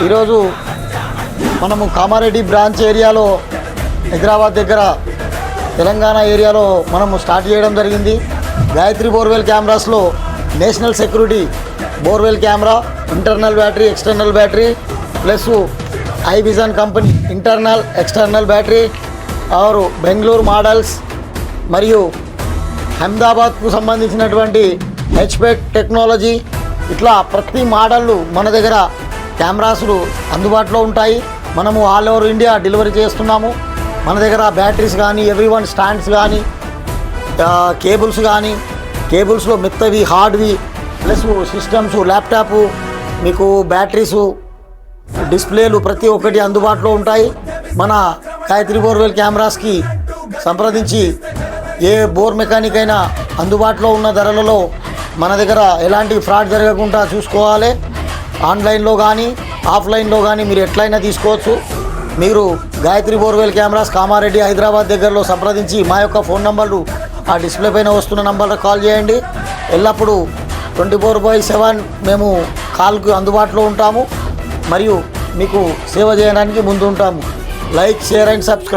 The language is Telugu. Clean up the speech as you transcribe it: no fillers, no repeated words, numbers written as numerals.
ఈరోజు మనము కామారెడ్డి బ్రాంచ్ ఏరియాలో హైదరాబాద్ దగ్గర తెలంగాణ ఏరియాలో మనము స్టార్ట్ చేయడం జరిగింది. గాయత్రి బోర్వెల్ కెమెరాస్లో national security borewell camera, internal battery, external battery plus I vision company internal external battery ఆరు బెంగళూరు మోడల్స్ మరియు అహ్మదాబాద్కు సంబంధించినటువంటి హెచ్పెక్ టెక్నాలజీ, ఇట్లా ప్రతి మోడళ్ళు మన దగ్గర కెమెరాస్లు అందుబాటులో ఉంటాయి. మనము ఆల్ ఓవర్ ఇండియా డెలివరీ చేస్తున్నాము. మన దగ్గర బ్యాటరీస్ కానీ, ఎవ్రీ1 స్టాండ్స్ కానీ, కేబుల్స్ కానీ, కేబుల్స్లో మెత్తవి, హార్డ్వి ప్లస్ సిస్టమ్స్, ల్యాప్టాప్, మీకు బ్యాటరీసు, డిస్ప్లేలు ప్రతి ఒక్కటి అందుబాటులో ఉంటాయి. మన గాయత్రి బోర్వెల్ కెమెరాస్కి సంప్రదించి ఏ బోర్ మెకానిక్ అయినా అందుబాటులో ఉన్న ధరలలో మన దగ్గర ఎలాంటి ఫ్రాడ్ జరగకుండా చూసుకోవాలి. ఆన్లైన్లో కానీ ఆఫ్లైన్లో కానీ మీరు ఎట్లయినా తీసుకోవచ్చు. మీరు గాయత్రి బోర్వెల్ కెమెరాస్ కామారెడ్డి హైదరాబాద్ దగ్గరలో సంప్రదించి మా యొక్క ఫోన్ నంబర్లు ఆ డిస్ప్లే పైన వస్తున్న నంబర్లకు కాల్ చేయండి. ఎల్లప్పుడూ 24/7 మేము కాల్కు అందుబాటులో ఉంటాము మరియు మీకు సేవ చేయడానికి ముందు ఉంటాము. Like, share and subscribe.